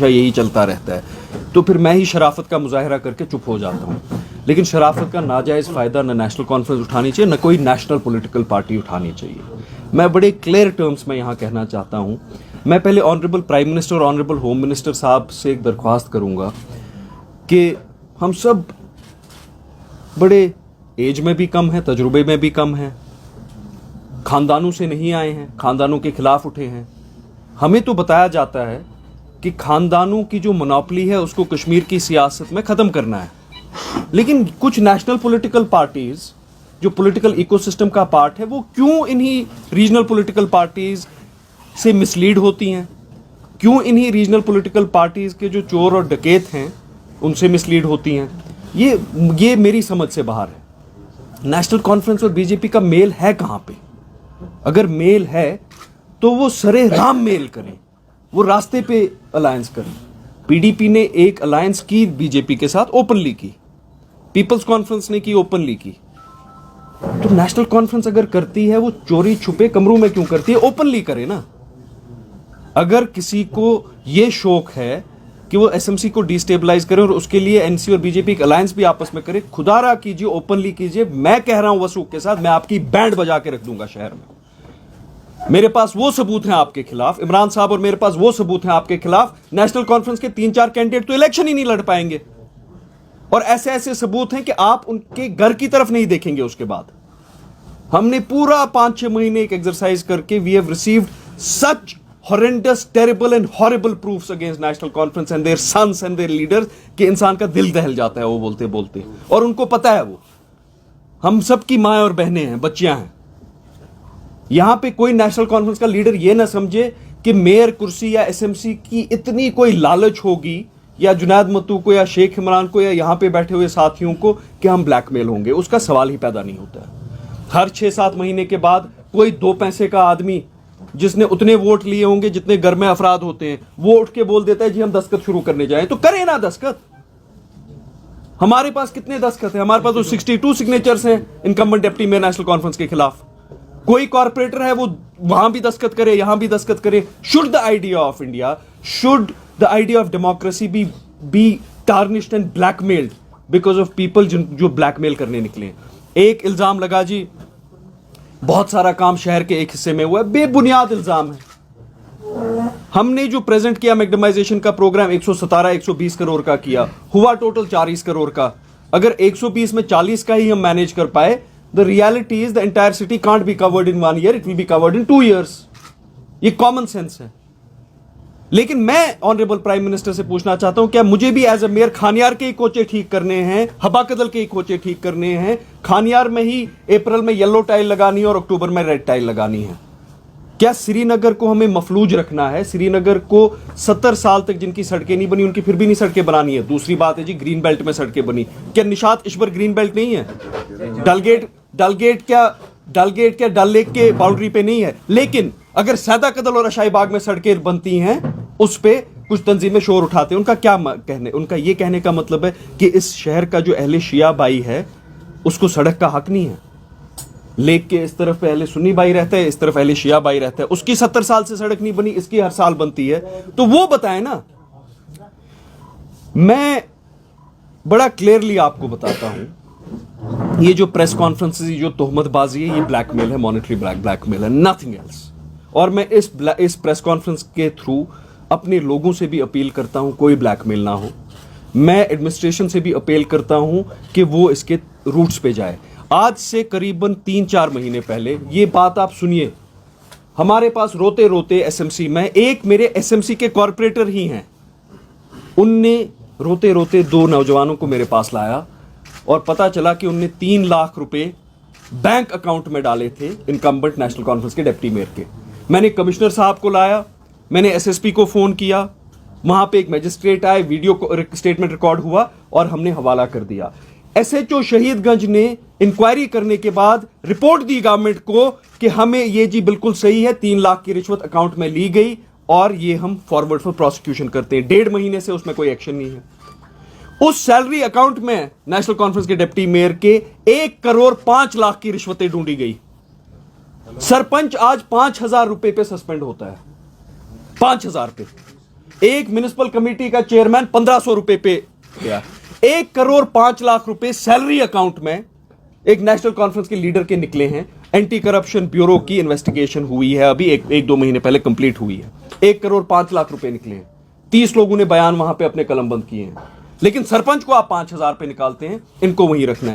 यही चलता रहता है, तो फिर मैं ही शराफत का मुजाहरा करके चुप हो जाता हूँ। लेकिन शराफत का नाजायज़ फ़ायदा न नेशनल कॉन्फ्रेंस उठानी चाहिए, न कोई नेशनल पॉलिटिकल पार्टी उठानी चाहिए। मैं बड़े क्लियर टर्म्स में यहाँ कहना चाहता हूँ। मैं पहले ऑनरेबल प्राइम मिनिस्टर और ऑनरेबल होम मिनिस्टर साहब से एक दरख्वास्त करूँगा कि हम सब बड़े एज में भी कम हैं, तजुर्बे में भी कम हैं, ख़ानदानों से नहीं आए हैं, ख़ानदानों के ख़िलाफ़ उठे हैं। हमें तो बताया जाता है कि ख़ानदानों की जो मोनोपोली है उसको कश्मीर की सियासत में ख़त्म करना है, लेकिन कुछ नेशनल पॉलिटिकल पार्टीज़ जो पॉलिटिकल इकोसिस्टम का पार्ट है वो क्यों इन्हीं रीजनल पॉलिटिकल पार्टीज़ से मिसलीड होती हैं, क्यों इन्हीं रीजनल पॉलिटिकल पार्टीज़ के जो चोर और डकैत हैं उनसे मिसलीड होती हैं, ये मेरी समझ से बाहर है। नेशनल कॉन्फ्रेंस और बीजेपी का मेल है कहाँ पे? अगर मेल है तो वो सरे राम मेल करें, वो रास्ते पे अलायंस करें। पीडीपी ने एक अलायंस की बीजेपी के साथ, ओपनली की, पीपल्स कॉन्फ्रेंस ने की, ओपनली की। तो नेशनल कॉन्फ्रेंस अगर करती है वो चोरी छुपे कमरों में क्यों करती है? ओपनली करे ना। अगर किसी को ये शौक है कि वो एसएमसी को डिस्टेबलाइज करे और उसके लिए एनसी और बीजेपी एक अलायंस भी आपस में करे, खुदारा कीजिए, ओपनली कीजिए। मैं कह रहा हूं वसूख के साथ, मैं आपकी बैंड बजा के रख दूंगा शहर में। मेरे पास वो सबूत हैं आपके खिलाफ, इमरान साहब, और मेरे पास वो सबूत हैं आपके खिलाफ। नेशनल कॉन्फ्रेंस के 3-4 कैंडिडेट तो इलेक्शन ही नहीं लड़ पाएंगे, और ऐसे ऐसे सबूत हैं कि आप उनके घर की तरफ नहीं देखेंगे। उसके बाद हमने पूरा 5-6 महीने एक एक्सरसाइज करके we have received such horrendous, terrible and horrible proofs against National Conference and their sons and their leaders कि इंसान का दिल दहल जाता है वो बोलते बोलते, और उनको पता है वो हम सब की माँ और बहनें हैं, बच्चियां हैं। यहां पे कोई नेशनल कॉन्फ्रेंस का लीडर ये ना समझे कि मेयर कुर्सी या एसएमसी की इतनी कोई लालच होगी, या जुनैद मत्तू को या शेख इमरान को या यहां पे बैठे हुए साथियों को कि हम ब्लैकमेल होंगे। उसका सवाल ही पैदा नहीं होता है। हर 6-7 महीने के बाद कोई 2 पैसे का आदमी जिसने उतने वोट लिए होंगे जितने घर में अफराद होते हैं, वो उठ के बोल देता है जी हम दस्तखत शुरू करने जाएं। तो करें ना दस्तखत। हमारे पास कितने दस्तखत हैं? हमारे पास तो 62 सिग्नेचर्स हैं incumbent deputy mayor national conference के खिलाफ। कोई कॉर्पोरेटर है वो वहां भी दस्तखत करे, यहां भी दस्तखत करे। Should the idea of India, should the idea of democracy be tarnished and blackmailed because of people जो ब्लैकमेल करने निकले? एक इल्जाम लगा जी बहुत सारा काम शहर के एक हिस्से में हुआ है, बेबुनियाद इल्जाम है। हमने जो प्रेजेंट किया मैग्नेमाइजेशन का प्रोग्राम 117-120 करोड़ का किया, हुआ टोटल 40 करोड़ का। अगर 120 में 40 का ही हम मैनेज कर पाए, the reality is the entire city can't be covered in 1 year, it will be covered in 2 years. ये कॉमन सेंस है। लेकिन मैं ऑनरेबल प्राइम मिनिस्टर से पूछना चाहता हूं, क्या मुझे भी एज ए मेयर खानियार के ही कोचे ठीक करने हैं, हबाकदल के ही कोचे ठीक करने हैं? खानियार में ही अप्रैल में येलो टाइल लगानी है और अक्टूबर में रेड टाइल लगानी है? क्या श्रीनगर को हमें मफलूज रखना है? श्रीनगर को 70 साल तक जिनकी सड़कें नहीं बनी उनकी फिर भी नहीं सड़कें बनानी है। दूसरी बात है जी ग्रीन बेल्ट में सड़कें बनी। क्या निशात इश्बर ग्रीन बेल्ट नहीं है? डलगेट क्या डल लेक के बाउंड्री पे नहीं है? लेकिन अगर सैदा कदल और अशाई बाग में सड़कें बनती हैं, उस पे कुछ तंजीमें शोर उठाते हैं। उनका क्या कहने, उनका ये कहने का मतलब है कि इस शहर का जो अहले शिया भाई है उसको सड़क का हक नहीं है। लेक के इस तरफ अहले सुन्नी भाई रहता है, इस तरफ अहले शिया भाई रहता है। उसकी 70 साल से सड़क नहीं बनी, इसकी हर साल बनती है। तो वो बताए ना। मैं बड़ा क्लियरली आपको बताता हूं, ये जो प्रेस कॉन्फ्रेंस, जो तोहमतबाजी है, ये ब्लैकमेल है, मॉनेटरी ब्लैकमेल है, नथिंग एल्स। और मैं इस प्रेस कॉन्फ्रेंस के थ्रू अपने लोगों से भी अपील करता हूं कोई ब्लैकमेल ना हो। मैं एडमिनिस्ट्रेशन से भी अपील करता हूं कि वो इसके रूट्स पे जाए। आज से करीबन 3-4 महीने पहले ये बात आप सुनिए, हमारे पास रोते रोते एसएमसी में एक मेरे एसएमसी के कॉर्पोरेटर ही हैं, उनने रोते रोते 2 नौजवानों को मेरे पास लाया और पता चला कि उनने 3 लाख रुपए बैंक अकाउंट में डाले थे इनकम्बेंट नेशनल कॉन्फ्रेंस के डिप्टी मेयर के। मैंने कमिश्नर साहब को लाया, मैंने एसएसपी को फोन किया, वहां पे एक मजिस्ट्रेट आए, वीडियो स्टेटमेंट रिकॉर्ड हुआ और हमने हवाला कर दिया। एसएचओ शहीदगंज ने इंक्वायरी करने के बाद रिपोर्ट दी गवर्नमेंट को कि हमें ये जी बिल्कुल सही है, 3 लाख की रिश्वत अकाउंट में ली गई और ये हम फॉरवर्ड फॉर प्रोसिक्यूशन करते हैं। 1.5 महीने से उसमें कोई एक्शन नहीं है। उस सैलरी अकाउंट में नेशनल कॉन्फ्रेंस के डिप्टी मेयर के 1 करोड़ 5 लाख की रिश्वतें ढूंढी गई। सरपंच आज 5,000 रुपए पे सस्पेंड होता है, 5,000 पे। एक म्युनिसिपल कमेटी का चेयरमैन 1500 रुपए पे गया, 1,05,00,000 रुपए सैलरी अकाउंट में एक नेशनल कॉन्फ्रेंस के लीडर के निकले हैं। एंटी करप्शन ब्यूरो की इन्वेस्टिगेशन हुई है, अभी एक दो महीने पहले कंप्लीट हुई है। 1,05,00,000 रुपए निकले हैं, 30 लोगों ने बयान वहां पे अपने कलमबंद किए हैं, लेकिन सरपंच को आप 5,000 पे निकालते हैं, इनको वहीं रखना है।